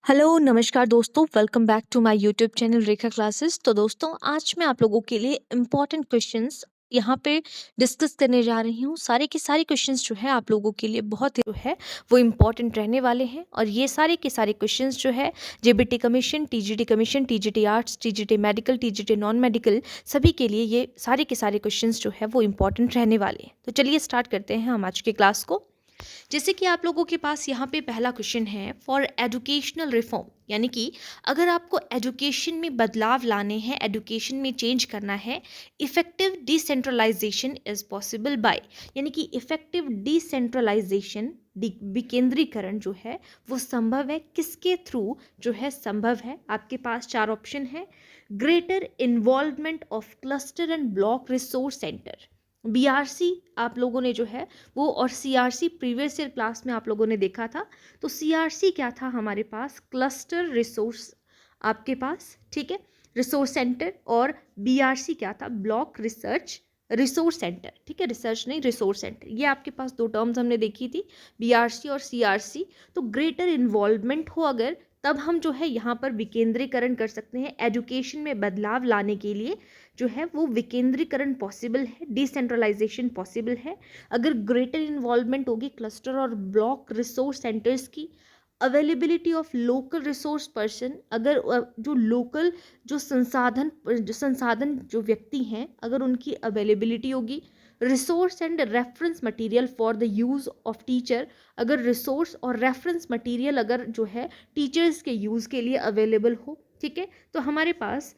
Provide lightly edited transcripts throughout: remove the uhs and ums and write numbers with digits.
Hello नमस्कार दोस्तों, welcome back to my YouTube channel Rekha classes. तो दोस्तों, आज मैं आप लोगों के लिए इम्पॉर्टेंट क्वेश्चंस यहाँ पे डिस्कस करने जा रही हूँ। सारे के सारे क्वेश्चंस जो है आप लोगों के लिए बहुत जो है वो इम्पॉर्टेंट रहने वाले हैं। और ये सारे के सारे क्वेश्चंस जो है JBT commission, TGT arts, TGT medical, TGT non medical, सभी के लिए ये सारे के सारे क्वेश्चंस जो है वो इम्पॉर्टेंट रहने वाले हैं। तो चलिए स्टार्ट करते हैं हम आज के क्लास को। जैसे कि आप लोगों के पास यहाँ पे पहला क्वेश्चन है, फॉर एजुकेशनल रिफॉर्म, यानी कि अगर आपको एजुकेशन में बदलाव लाने हैं, एजुकेशन में चेंज करना है, effective decentralisation is possible by, यानी कि इफेक्टिव डिसेंट्रलाइजेशन, विकेंद्रीकरण जो है वो संभव है किसके थ्रू जो है संभव है। आपके पास चार ऑप्शन है। Greater involvement of cluster and block resource centre, BRC आप लोगों ने जो है वो, और सीआरसी प्रीवियस ईयर क्लास में आप लोगों ने देखा था। तो सीआरसी क्या था हमारे पास, क्लस्टर रिसोर्स आपके पास, ठीक है, रिसोर्स सेंटर। और बीआरसी क्या था, ब्लॉक रिसर्च रिसोर्स सेंटर, ठीक है, रिसर्च नहीं रिसोर्स सेंटर। ये आपके पास दो टर्म्स हमने देखी थी, बीआरसी और सीआरसी। तो ग्रेटर इन्वॉल्वमेंट हो अगर, तब हम जो है यहाँ पर विकेंद्रीकरण कर सकते हैं। एजुकेशन में बदलाव लाने के लिए जो है वो विकेंद्रीकरण पॉसिबल है, डिसेंट्रलाइजेशन पॉसिबल है अगर ग्रेटर इन्वॉल्वमेंट होगी क्लस्टर और ब्लॉक रिसोर्स सेंटर्स की। Availability of local resource person, अगर जो लोकल जो संसाधन जो व्यक्ति हैं अगर उनकी अवेलेबिलिटी होगी। Resource and reference material for the use of teacher, अगर रिसोर्स और रेफरेंस मटेरियल अगर जो है टीचर्स के यूज़ के लिए अवेलेबल हो, ठीक है। तो हमारे पास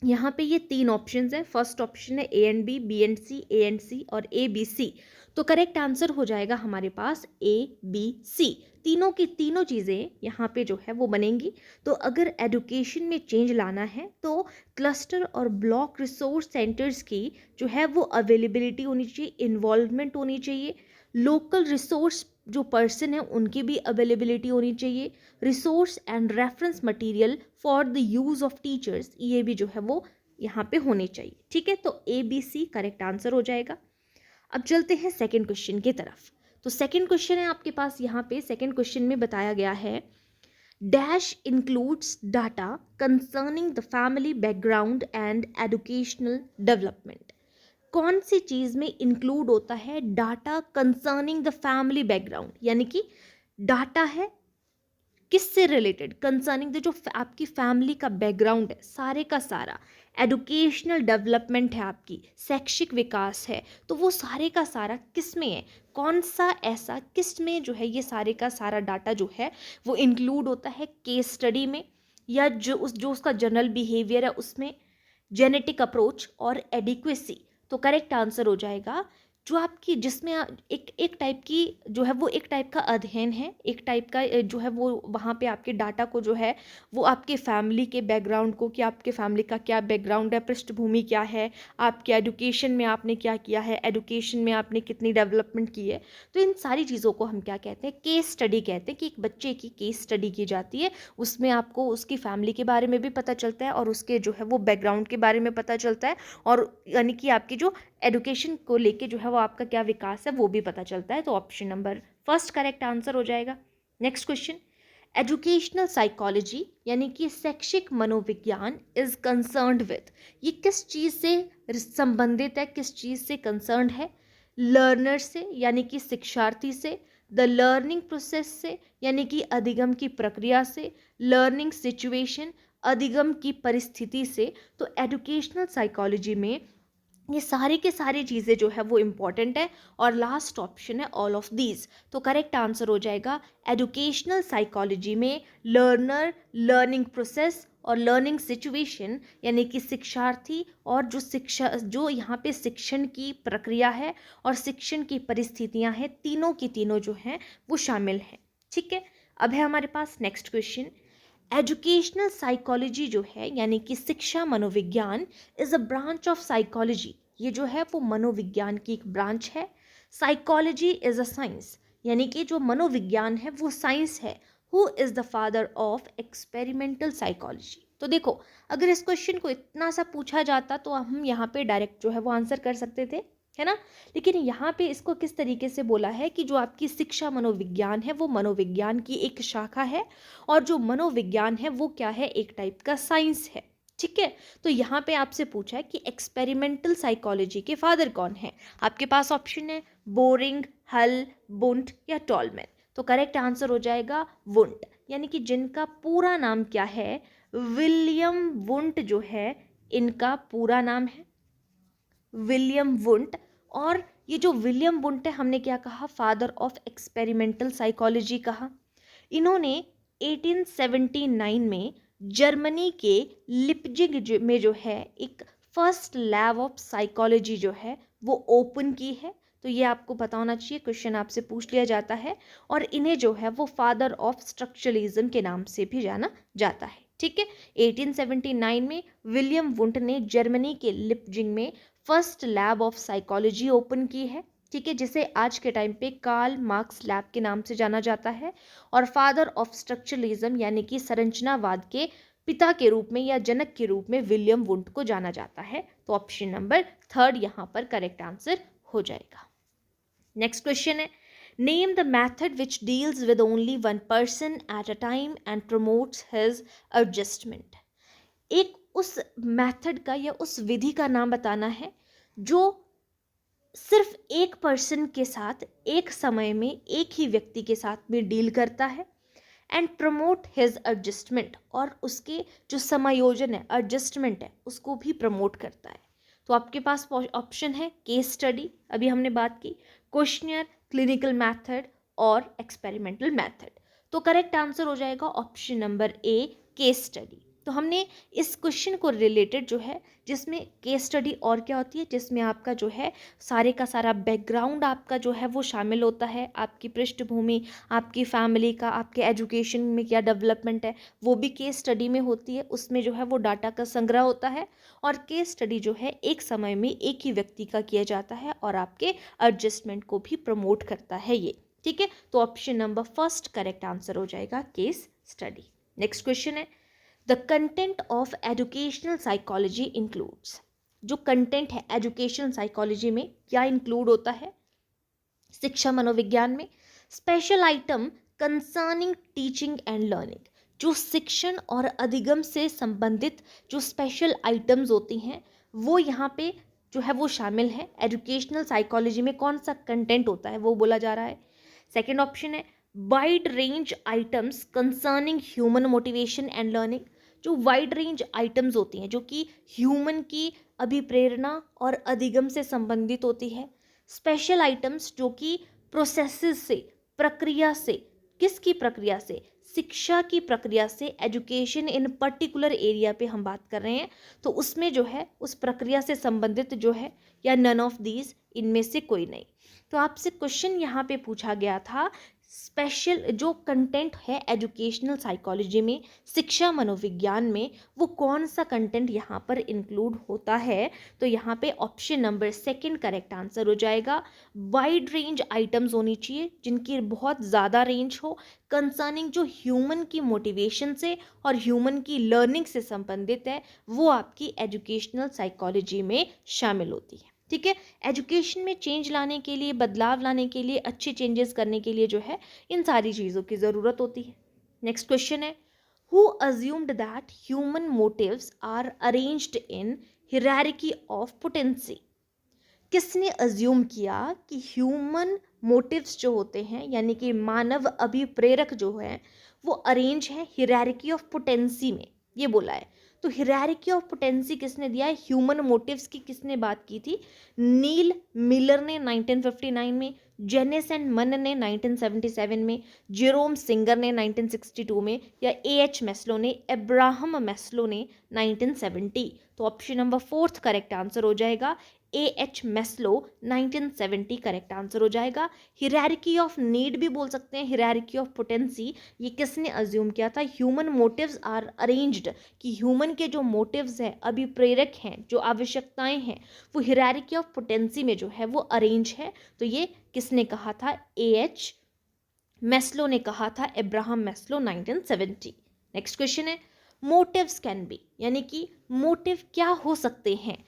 यहाँ पे ये तीन ऑप्शंस हैं। फर्स्ट ऑप्शन है A and B and C, A and C और ए बी सी। तो करेक्ट आंसर हो जाएगा हमारे पास ए बी सी। तीनों की तीनों चीज़ें यहाँ पे जो है वो बनेंगी। तो अगर एजुकेशन में चेंज लाना है तो क्लस्टर और ब्लॉक रिसोर्स सेंटर्स की जो है वो अवेलेबिलिटी होनी चाहिए, इन्वॉल्वमेंट होनी चाहिए। लोकल रिसोर्स जो पर्सन है उनकी भी अवेलेबिलिटी होनी चाहिए। Resource and reference material for the use of teachers, ये भी जो है वो यहाँ पे होने चाहिए, ठीक है। तो A B C correct answer हो जाएगा। अब चलते हैं सेकंड क्वेश्चन की तरफ। तो सेकंड क्वेश्चन है आपके पास, यहाँ पे सेकंड क्वेश्चन में बताया गया है, dash includes data concerning the family background and educational development. कौन सी चीज़ में इंक्लूड होता है data concerning the family background, यानी कि डाटा है किससे रिलेटेड, कंसर्निंग द जो आपकी फैमिली का बैकग्राउंड है सारे का सारा, एजुकेशनल डेवलपमेंट है, आपकी शैक्षिक विकास है, तो वो सारे का सारा किस में है, कौन सा ऐसा किस में जो है ये सारे का सारा डाटा जो है वो इंक्लूड होता है, केस स्टडी में, या जो उसका जनरल बिहेवियर है उसमें, जेनेटिक अप्रोच और एडिक्वेसी। तो करेक्ट आंसर हो जाएगा जो आपकी जिसमें एक टाइप की जो है वो एक टाइप का अध्ययन है, एक टाइप का जो है वो वहाँ पे आपके डाटा को जो है वो आपके फैमिली के बैकग्राउंड को, कि आपके फैमिली का क्या बैकग्राउंड है, पृष्ठभूमि क्या है, आपके एजुकेशन में आपने क्या किया है, एजुकेशन में आपने कितनी डेवलपमेंट की है। तो इन सारी चीज़ों को हम क्या कहते हैं, केस स्टडी कहते हैं, कि एक बच्चे की केस स्टडी की जाती है। उसमें आपको उसकी फैमिली के बारे में भी पता चलता है और उसके जो है वो बैकग्राउंड के बारे में पता चलता है, और यानी कि आपकी जो एजुकेशन को लेके जो है वो आपका क्या विकास है वो भी पता चलता है। तो option number first correct answer हो जाएगा। नेक्स्ट क्वेश्चन, एजुकेशनल साइकोलॉजी यानी कि शैक्षिक मनोविज्ञान इज कंसर्न्ड विद, ये किस चीज़ से संबंधित है, किस चीज़ से कंसर्न्ड है, लर्नर से यानी कि शिक्षार्थी से, द लर्निंग प्रोसेस से यानी कि अधिगम की प्रक्रिया से, लर्निंग सिचुएशन अधिगम की परिस्थिति से। तो एजुकेशनल साइकोलॉजी में ये सारे के सारी चीज़ें जो है वो इम्पॉर्टेंट है। और लास्ट ऑप्शन है ऑल ऑफ दीज। तो करेक्ट आंसर हो जाएगा एजुकेशनल साइकोलॉजी में लर्नर, लर्निंग प्रोसेस और लर्निंग सिचुएशन, यानी कि शिक्षार्थी और जो यहाँ पे शिक्षण की प्रक्रिया है और शिक्षण की परिस्थितियाँ हैं, तीनों की तीनों जो हैं वो शामिल हैं, ठीक है। अब है हमारे पास नेक्स्ट क्वेश्चन, एजुकेशनल साइकोलॉजी जो है यानी कि शिक्षा मनोविज्ञान is a branch of psychology, ये जो है वो मनोविज्ञान की एक ब्रांच है। साइकोलॉजी इज अ साइंस, यानी कि जो मनोविज्ञान है वो साइंस है। Who is the father of experimental psychology. तो देखो, अगर इस क्वेश्चन को इतना सा पूछा जाता तो हम यहाँ पे डायरेक्ट जो है वो आंसर कर सकते थे, है ना। लेकिन यहाँ पे इसको किस तरीके से बोला है कि जो आपकी शिक्षा मनोविज्ञान है वो मनोविज्ञान की एक शाखा है, और जो मनोविज्ञान है वो क्या है, एक टाइप का साइंस है। ठीक है, तो यहाँ पे आपसे पूछा है कि एक्सपेरिमेंटल साइकोलॉजी के फादर कौन है। आपके पास ऑप्शन है बोरिंग, हल, वुंट या टॉलमैन। तो करेक्ट आंसर हो जाएगा वुंट, यानी कि जिनका पूरा नाम क्या है, विलियम वुंट जो है इनका पूरा नाम है विलियम वुंट। और ये जो विलियम वुंट है, हमने क्या कहा, फादर ऑफ एक्सपेरिमेंटल साइकोलॉजी कहा। इन्होंने 1879 में जर्मनी के लिप्जिग में जो है एक फर्स्ट लैब ऑफ साइकोलॉजी जो है वो ओपन की है। तो ये आपको पता होना चाहिए, क्वेश्चन आपसे पूछ लिया जाता है। और इन्हें जो है वो फादर ऑफ स्ट्रक्चरलिज्म के नाम से भी जाना जाता है। ठीक है, 1879 में विलियम वुंट ने जर्मनी के लिप्जिग में first lab of psychology open की है। ठीक है, जिसे आज के टाइम पे कार्ल मार्क्स लैब के नाम से जाना जाता है। और फादर ऑफ स्ट्रक्चरलिज्म यानी कि संरचनावाद के पिता के रूप में या जनक के रूप में विलियम वुंट को जाना जाता है। तो ऑप्शन नंबर 3 यहाँ पर करेक्ट आंसर हो जाएगा। नेक्स्ट क्वेश्चन है, name the method which deals with only one person at a time and promotes his adjustment. एक उस मेथड का या उस विधि का नाम बताना है जो सिर्फ एक पर्सन के साथ एक समय में एक ही व्यक्ति के साथ में डील करता है, एंड प्रमोट हिज एडजस्टमेंट, और उसके जो समायोजन है, एडजस्टमेंट है, उसको भी प्रमोट करता है। तो आपके पास ऑप्शन है केस स्टडी, अभी हमने बात की, क्वेश्चनियर, क्लिनिकल मेथड और एक्सपेरिमेंटल मेथड। तो करेक्ट आंसर हो जाएगा option number A, case study. तो हमने इस क्वेश्चन को रिलेटेड जो है, जिसमें केस स्टडी और क्या होती है, जिसमें आपका जो है सारे का सारा बैकग्राउंड आपका जो है वो शामिल होता है, आपकी पृष्ठभूमि, आपकी फैमिली का, आपके एजुकेशन में क्या डेवलपमेंट है, वो भी केस स्टडी में होती है। उसमें जो है वो डाटा का संग्रह होता है। और केस स्टडी जो है एक समय में एक ही व्यक्ति का किया जाता है और आपके एडजस्टमेंट को भी प्रमोट करता है ये। ठीक है, तो option number first correct answer हो जाएगा केस स्टडी। नेक्स्ट क्वेश्चन है, the content of educational psychology includes. जो कंटेंट है एजुकेशनल साइकोलॉजी में क्या इंक्लूड होता है, शिक्षा मनोविज्ञान में, special item concerning teaching and learning. जो शिक्षण और अधिगम से संबंधित जो स्पेशल आइटम्स होती हैं वो यहाँ पे जो है वो शामिल है। एजुकेशनल साइकोलॉजी में कौन सा कंटेंट होता है वो बोला जा रहा है। सेकेंड ऑप्शन है wide range items concerning human motivation and learning. जो वाइड रेंज आइटम्स होती हैं जो कि ह्यूमन की अभिप्रेरणा और अधिगम से संबंधित होती है। स्पेशल आइटम्स जो कि प्रोसेसेस से, प्रक्रिया से, किसकी प्रक्रिया से, शिक्षा की प्रक्रिया से, एजुकेशन इन पर्टिकुलर एरिया पे हम बात कर रहे हैं, तो उसमें जो है उस प्रक्रिया से संबंधित जो है, या नन ऑफ दीज, इनमें से कोई नहीं। तो आपसे क्वेश्चन यहाँ पे पूछा गया था, स्पेशल जो कंटेंट है एजुकेशनल साइकोलॉजी में, शिक्षा मनोविज्ञान में, वो कौन सा कंटेंट यहाँ पर इंक्लूड होता है। तो यहाँ पे option number second correct answer हो जाएगा। वाइड रेंज आइटम्स होनी चाहिए जिनकी बहुत ज़्यादा रेंज हो, कंसर्निंग जो ह्यूमन की मोटिवेशन से और ह्यूमन की लर्निंग से संबंधित है, वो आपकी एजुकेशनल साइकोलॉजी में शामिल होती है। ठीक है, एजुकेशन में चेंज लाने के लिए, बदलाव लाने के लिए, अच्छे चेंजेस करने के लिए जो है इन सारी चीज़ों की ज़रूरत होती है। नेक्स्ट क्वेश्चन है, who assumed that human motives are arranged in hierarchy of potency. किसने अज्यूम किया कि ह्यूमन मोटिव्स जो होते हैं यानी कि मानव अभिप्रेरक जो है वो अरेंज है हिरार्की ऑफ पोटेंसी में, ये बोला है। तो हिरार्की ऑफ पोटेंसी किसने दिया है, ह्यूमन मोटिव्स की किसने बात की थी, नील मिलर ने 1959 में, जेनिस एंड मन ने 1977 में, जेरोम सिंगर ने 1962 में, या एएच मैस्लो ने, अब्राहम मैस्लो ने 1970। तो option number fourth correct answer हो जाएगा एएच मैस्लो 1970 करेक्ट आंसर हो जाएगा। हिरार्की ऑफ नीड भी बोल सकते हैं, हिरार्की ऑफ पोटेंसी, ये किसने अज्यूम किया था, ह्यूमन मोटिव्स आर अरेंज्ड, कि ह्यूमन के जो मोटिव्स हैं, अभिप्रेरक हैं, जो आवश्यकताएं हैं, वो हिरार्की ऑफ पोटेंसी में जो है वो अरेंज है। तो ये किसने कहा था, एएच मैस्लो ने कहा था, अब्राहम मैस्लो 1970। नेक्स्ट क्वेश्चन है, मोटिव्स कैन बी, यानी कि मोटिव क्या हो सकते हैं,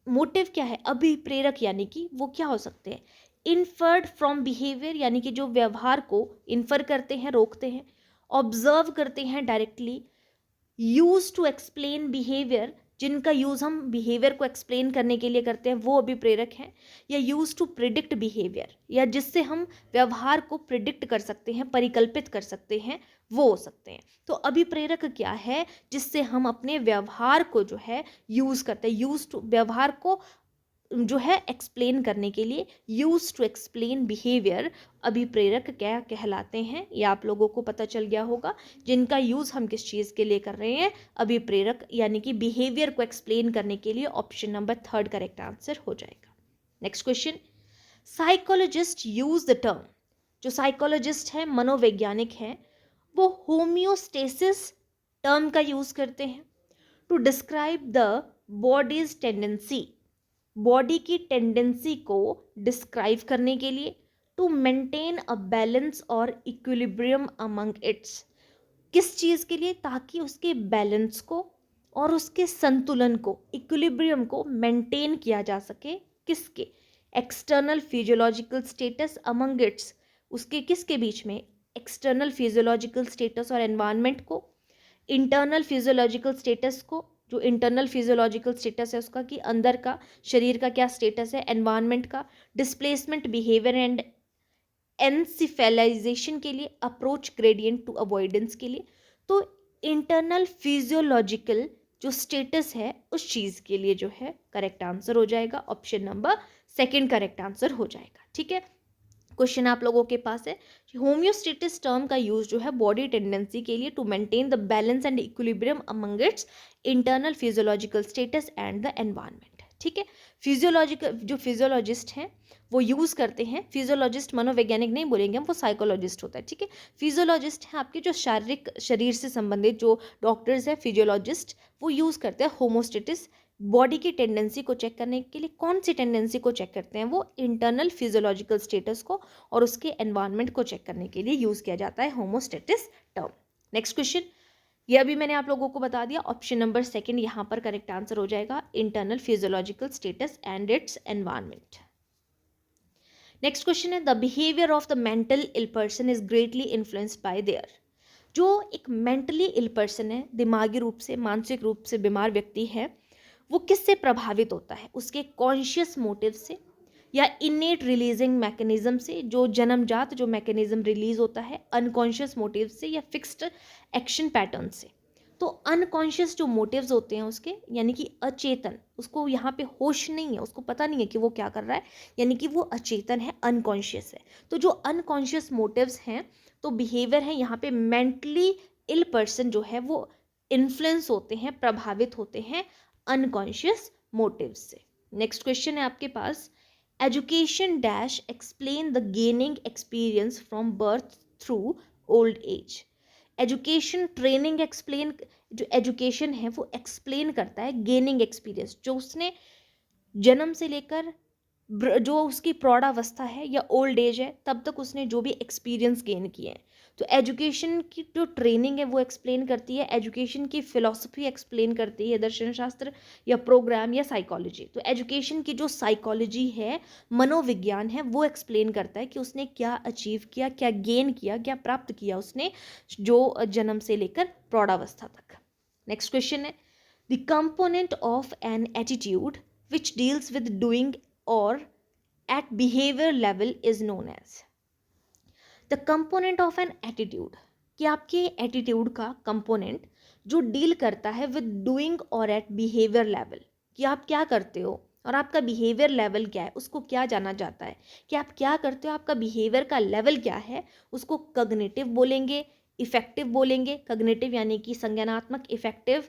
मोटिव क्या है, अभिप्रेरक यानी कि वो क्या हो सकते हैं, इन्फर्ड फ्रॉम बिहेवियर यानी कि जो व्यवहार को इन्फर करते हैं, रोकते हैं, ऑब्जर्व करते हैं directly, use to explain behaviour जिनका यूज हम बिहेवियर को एक्सप्लेन करने के लिए करते हैं वो अभिप्रेरक हैं, या यूज टू प्रिडिक्ट बिहेवियर या जिससे हम व्यवहार को प्रिडिक्ट कर सकते हैं, परिकल्पित कर सकते हैं, वो हो सकते हैं। तो अभिप्रेरक क्या है, जिससे हम अपने व्यवहार को जो है यूज करते हैं, यूज टू व्यवहार को जो है एक्सप्लेन करने के लिए, यूज टू एक्सप्लेन बिहेवियर अभिप्रेरक क्या कहलाते हैं, ये आप लोगों को पता चल गया होगा। जिनका यूज हम किस चीज के लिए कर रहे हैं, अभिप्रेरक यानी कि बिहेवियर को एक्सप्लेन करने के लिए। ऑप्शन नंबर 3 करेक्ट आंसर हो जाएगा। Next question, psychologist use the term, जो साइकोलॉजिस्ट है, मनोवैज्ञानिक है, वो होम्योस्टेसिस टर्म का यूज करते हैं to describe the body's tendency, body की टेंडेंसी को डिस्क्राइब करने के लिए, टू मेंटेन अ बैलेंस और इक्विलिब्रियम अमंग इट्स, किस चीज़ के लिए, ताकि उसके बैलेंस को और उसके संतुलन को, इक्विलिब्रियम को मेंटेन किया जा सके, किसके, external physiological status among it's, उसके किसके बीच में, एक्सटर्नल फिजियोलॉजिकल स्टेटस और एनवायरनमेंट को, इंटरनल फिजियोलॉजिकल स्टेटस को, जो इंटरनल फिजियोलॉजिकल स्टेटस है उसका, कि अंदर का शरीर का क्या स्टेटस है, एनवायरनमेंट का, डिस्प्लेसमेंट बिहेवियर एंड एनसिफेलाइजेशन के लिए, अप्रोच ग्रेडियंट टू अवॉइडेंस के लिए। तो इंटरनल फिजियोलॉजिकल जो स्टेटस है उस चीज़ के लिए जो है करेक्ट आंसर हो जाएगा। ऑप्शन नंबर 2 करेक्ट आंसर हो जाएगा। ठीक है, क्वेश्चन आप लोगों के पास है, होम्योस्टेटिस टर्म का यूज जो है बॉडी टेंडेंसी के लिए to maintain the balance and equilibrium among its internal physiological status and the environment. ठीक है, फिजियोलॉजिकल जो फिजियोलॉजिस्ट हैं वो यूज़ करते हैं, फिजियोलॉजिस्ट मनोवैज्ञानिक नहीं बोलेंगे हम, वो साइकोलॉजिस्ट होता है। ठीक है, फिजियोलॉजिस्ट हैं आपके जो शारीरिक शरीर से संबंधित जो डॉक्टर्स हैं, फिजियोलॉजिस्ट, वो यूज़ करते हैं होमोस्टेटिस बॉडी की टेंडेंसी को चेक करने के लिए। कौन सी टेंडेंसी को चेक करते हैं, वो इंटरनल फिजियोलॉजिकल स्टेटस को और उसके एनवायरनमेंट को चेक करने के लिए यूज़ किया जाता है होमोस्टेटिस टर्म। नेक्स्ट क्वेश्चन, ये अभी मैंने आप लोगों को बता दिया, ऑप्शन नंबर 2 यहाँ पर करेक्ट आंसर हो जाएगा, internal physiological status and its environment. Next question है, the behaviour of the mental ill person is greatly influenced by their, जो एक मेंटली इल पर्सन है, दिमागी रूप से, मानसिक रूप से बीमार व्यक्ति है, वो किससे प्रभावित होता है, उसके कॉन्शियस मोटिव से या इनेट रिलीजिंग मैकेनिज्म से, जो जन्मजात जो मैकेनिज्म रिलीज होता है, अनकॉन्शियस मोटिव से या फिक्स्ड एक्शन पैटर्न से। तो अनकॉन्शियस जो मोटिव्स होते हैं उसके, यानी कि अचेतन, उसको यहाँ पे होश नहीं है, उसको पता नहीं है कि वो क्या कर रहा है, यानी कि वो अचेतन है, अनकॉन्शियस है। तो जो अनकॉन्शियस मोटिव्स हैं, तो बिहेवियर है यहाँ पे मेंटली इल पर्सन जो है वो इन्फ्लुएंस होते हैं, प्रभावित होते हैं अनकॉन्शियस मोटिव्स से। नेक्स्ट क्वेश्चन है आपके पास, education dash explain the gaining experience from birth through old age, education training explain, जो एजुकेशन है वो एक्सप्लेन करता है गेनिंग एक्सपीरियंस, जो उसने जन्म से लेकर जो उसकी प्रौढ़ावस्था है या ओल्ड एज है तब तक उसने जो भी एक्सपीरियंस गेन किए हैं। तो एजुकेशन की जो ट्रेनिंग है वो एक्सप्लेन करती है, एजुकेशन की फिलॉसफी एक्सप्लेन करती है, दर्शन शास्त्र या प्रोग्राम या साइकोलॉजी। तो एजुकेशन की जो साइकोलॉजी है, मनोविज्ञान है, वो एक्सप्लेन करता है कि उसने क्या अचीव किया, क्या गेन किया, क्या प्राप्त किया उसने जो जन्म से लेकर प्रौढ़ावस्था तक। नेक्स्ट क्वेश्चन है, the component of an attitude which deals with doing or at behavior level is known as, the component of an attitude, कि आपके एटीट्यूड का कंपोनेंट जो डील करता है विद डूइंग और एट बिहेवियर लेवल, कि आप क्या करते हो और आपका बिहेवियर लेवल क्या है, उसको क्या जाना जाता है, कि आप क्या करते हो, आपका बिहेवियर का लेवल क्या है, उसको कॉग्निटिव बोलेंगे, इफेक्टिव बोलेंगे। कॉग्निटिव यानी कि संज्ञानात्मक, इफेक्टिव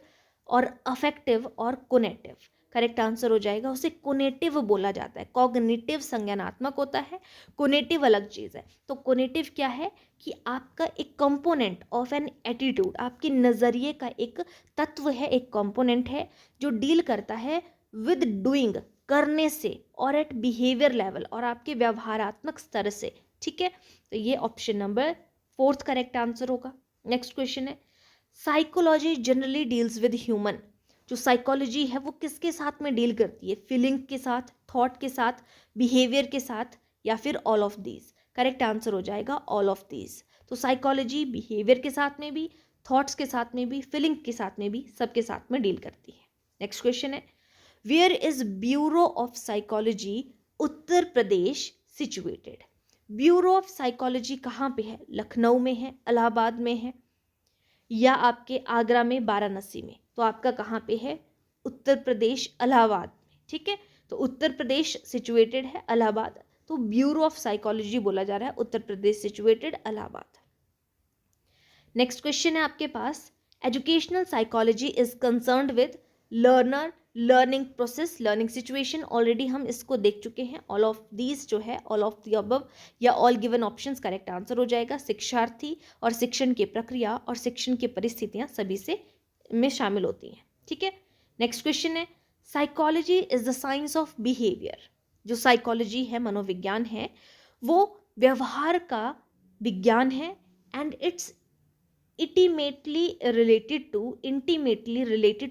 और अफेक्टिव और कोनेटिव। करेक्ट आंसर हो जाएगा, उसे कोनेटिव बोला जाता है। कॉग्निटिव संज्ञानात्मक होता है, कोनेटिव अलग चीज़ है। तो कोनेटिव क्या है कि आपका एक कंपोनेंट ऑफ एन एटीट्यूड, आपके नज़रिए का एक तत्व है, एक कंपोनेंट है जो डील करता है विद डूइंग, करने से, और एट बिहेवियर लेवल, और आपके व्यवहारात्मक स्तर से। ठीक है, तो ये ऑप्शन नंबर 4 करेक्ट आंसर होगा। नेक्स्ट क्वेश्चन है, psychology generally deals with human, जो साइकोलॉजी है वो किसके साथ में डील करती है? फीलिंग के साथ, थॉट के साथ, बिहेवियर के साथ, या फिर all of these? Correct answer हो जाएगा ऑल ऑफ दीज। तो साइकोलॉजी बिहेवियर के साथ में भी, थॉट्स के साथ में भी, फीलिंग के साथ में भी, सबके साथ में डील करती है। नेक्स्ट क्वेश्चन है, where is bureau of psychology Uttar Pradesh situated? Bureau of psychology कहाँ पे है? लखनऊ में है, इलाहाबाद में है, या आपके आगरा में, वाराणसी में? तो आपका कहाँ पे है? उत्तर प्रदेश, इलाहाबाद में। ठीक है, तो उत्तर प्रदेश सिचुएटेड है, इलाहाबाद, तो ब्यूरो ऑफ साइकोलॉजी बोला जा रहा है Uttar Pradesh situated, Allahabad. Next question है आपके पास, educational psychology is concerned with learner, learning process, learning situation. Already हम इसको देख चुके हैं। ऑल ऑफ दीज जो है, ऑल ऑफ द अबव या all given options correct answer हो जाएगा। शिक्षार्थी और शिक्षण की प्रक्रिया और शिक्षण की परिस्थितियां सभी से में शामिल होती हैं। ठीक है, नेक्स्ट क्वेश्चन है, psychology is the science of behaviour. जो साइकोलॉजी है, मनोविज्ञान है, वो व्यवहार का विज्ञान है, and its intimately related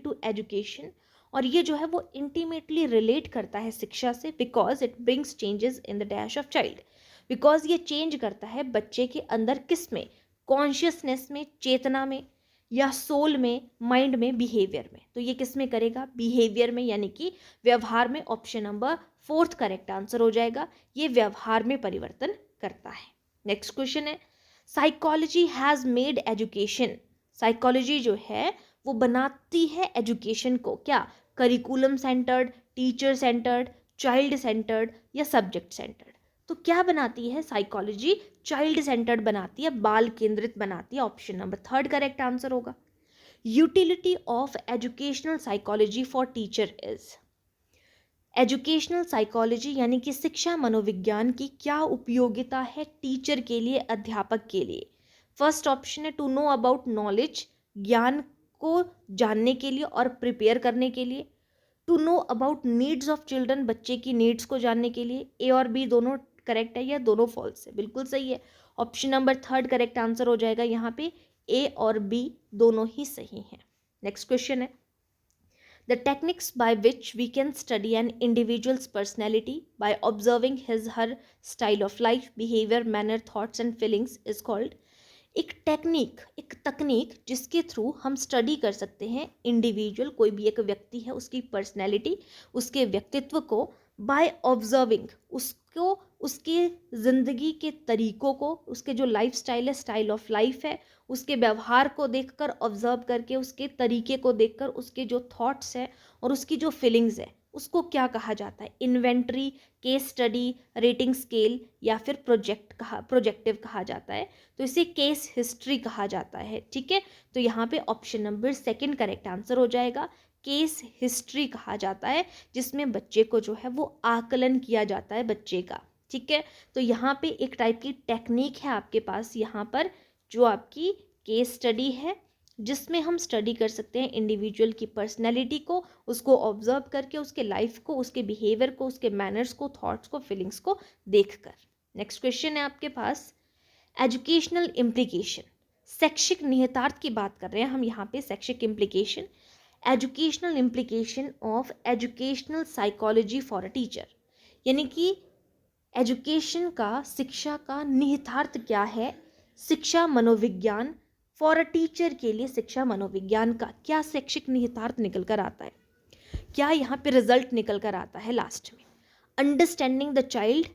to education. और ये जो है वो इंटीमेटली रिलेट करता है शिक्षा से, because it brings changes in the dash of child. Because ये चेंज करता है बच्चे के अंदर, किस में? कॉन्शियसनेस में, चेतना में, या सोल में, माइंड में, बिहेवियर में। तो ये किस में करेगा? बिहेवियर में, यानी कि व्यवहार में। ऑप्शन नंबर 4 करेक्ट आंसर हो जाएगा। ये व्यवहार में परिवर्तन करता है। नेक्स्ट क्वेश्चन है, psychology has made education. Psychology जो है वो बनाती है एजुकेशन को क्या? Curriculum centred, teacher centred, child centred, या सब्जेक्ट सेंटर्ड? तो क्या बनाती है साइकोलॉजी? चाइल्ड सेंटर्ड बनाती है, बाल केंद्रित बनाती है। ऑप्शन नंबर 3 करेक्ट आंसर होगा। Utility of educational psychology for teacher is. Educational psychology यानी कि शिक्षा मनोविज्ञान की क्या उपयोगिता है टीचर के लिए, अध्यापक के लिए? फर्स्ट ऑप्शन है टू नो अबाउट नॉलेज, ज्ञान को जानने के लिए और प्रिपेयर करने के लिए। To know about needs of children, बच्चे की नीड्स को जानने के लिए। ए और बी दोनों करेक्ट है या दोनों फॉल्स है? बिल्कुल सही है। ऑप्शन नंबर 3 करेक्ट आंसर हो जाएगा यहाँ पे। ए और बी दोनों ही सही हैं। नेक्स्ट क्वेश्चन है, the techniques by which we can study an individual's personality by observing his her style of life, behavior, manner, thoughts and feelings is called। एक टेक्निक, एक तकनीक जिसके थ्रू हम स्टडी कर सकते हैं इंडिविजुअल, कोई भी एक व्यक्ति है, उसकी पर्सनैलिटी, उसके व्यक्तित्व को, बाय ऑब्जर्विंग, उसको, उसके ज़िंदगी के तरीकों को, उसके जो लाइफ स्टाइल है, स्टाइल ऑफ लाइफ है, उसके व्यवहार को देखकर, ऑब्जर्व करके, उसके तरीके को देखकर, उसके जो थॉट्स है और उसकी जो फीलिंग्स है, उसको क्या कहा जाता है? Inventory, case study, rating scale, या फिर प्रोजेक्टिव कहा जाता है। तो इसे केस हिस्ट्री कहा जाता है। ठीक है, तो यहाँ पे ऑप्शन नंबर 2 करेक्ट आंसर हो जाएगा। केस हिस्ट्री कहा जाता है, जिसमें बच्चे को जो है वो आकलन किया जाता है बच्चे का। ठीक है, तो यहाँ पे एक टाइप की टेक्निक है आपके पास यहाँ पर, जो आपकी केस स्टडी है, जिसमें हम स्टडी कर सकते हैं इंडिविजुअल की पर्सनैलिटी को, उसको ऑब्जर्व करके, उसके लाइफ को, उसके बिहेवियर को, उसके मैनर्स को, थॉट्स को, फीलिंग्स को देखकर। नेक्स्ट क्वेश्चन है आपके पास, एजुकेशनल इम्प्लीकेशन। शैक्षिक निहितार्थ की बात कर रहे हैं हम यहाँ पे, शैक्षिक implication, educational implication of educational psychology for a teacher. यानी कि एजुकेशन का, शिक्षा का निहितार्थ क्या है, शिक्षा मनोविज्ञान फॉर अ टीचर के लिए, शिक्षा मनोविज्ञान का क्या शैक्षिक निहितार्थ निकल कर आता है? क्या यहाँ पे रिजल्ट निकल कर आता है लास्ट में? अंडरस्टैंडिंग द चाइल्ड,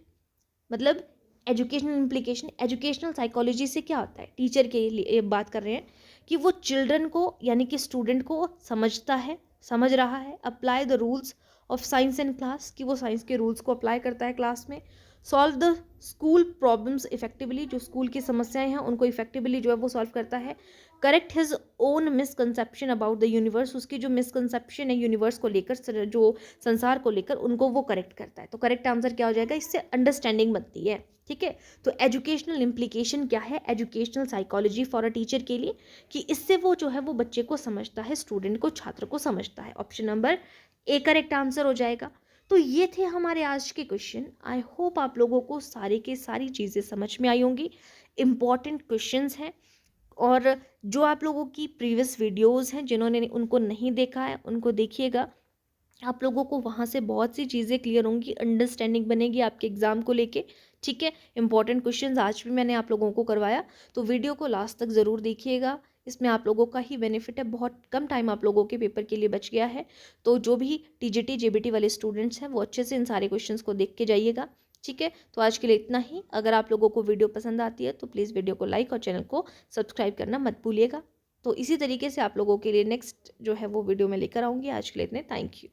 मतलब एजुकेशनल इम्प्लीकेशन, एजुकेशनल साइकोलॉजी से क्या होता है? टीचर के लिए बात कर रहे हैं कि वो चिल्ड्रन को, यानी कि स्टूडेंट को समझता है, समझ रहा है। Apply the rules of science in class, कि वो साइंस के रूल्स को अप्लाई करता है क्लास में। Solve the school problems effectively, जो स्कूल की समस्याएं हैं उनको इफेक्टिवली जो है वो सॉल्व करता है। Correct his own misconception about the universe, उसकी जो मिसकंसेप्शन है यूनिवर्स को लेकर, जो संसार को लेकर, उनको वो करेक्ट करता है। तो करेक्ट आंसर क्या हो जाएगा? इससे अंडरस्टैंडिंग बनती है। ठीक है, तो एजुकेशनल इम्प्लीकेशन क्या है educational psychology for a teacher के लिए, कि इससे वो जो है वो बच्चे को समझता है, स्टूडेंट को, छात्र को समझता है। Option number A correct answer हो जाएगा। तो ये थे हमारे आज के क्वेश्चन। आई होप आप लोगों को सारी की सारी चीज़ें समझ में आई होंगी। इम्पॉर्टेंट क्वेश्चंस हैं, और जो आप लोगों की प्रीवियस वीडियोज़ हैं, जिन्होंने उनको नहीं देखा है, उनको देखिएगा। आप लोगों को वहाँ से बहुत सी चीज़ें क्लियर होंगी, अंडरस्टैंडिंग बनेगी आपके एग्ज़ाम को लेके, ठीक है। इंपॉर्टेंट क्वेश्चंस आज भी मैंने आप लोगों को करवाया, तो वीडियो को लास्ट तक ज़रूर देखिएगा। इसमें आप लोगों का ही बेनिफिट है, बहुत कम टाइम आप लोगों के पेपर के लिए बच गया है। तो जो भी टीजीटी जेबीटी वाले स्टूडेंट्स हैं, वो अच्छे से इन सारे क्वेश्चंस को देख के जाइएगा, ठीक है। तो आज के लिए इतना ही। अगर आप लोगों को वीडियो पसंद आती है तो प्लीज़ वीडियो को लाइक और चैनल को सब्सक्राइब करना मत भूलिएगा। तो इसी तरीके से आप लोगों के लिए नेक्स्ट जो है वो वीडियो मैं लेकर आऊँगी। आज के लिए इतने, थैंक यू।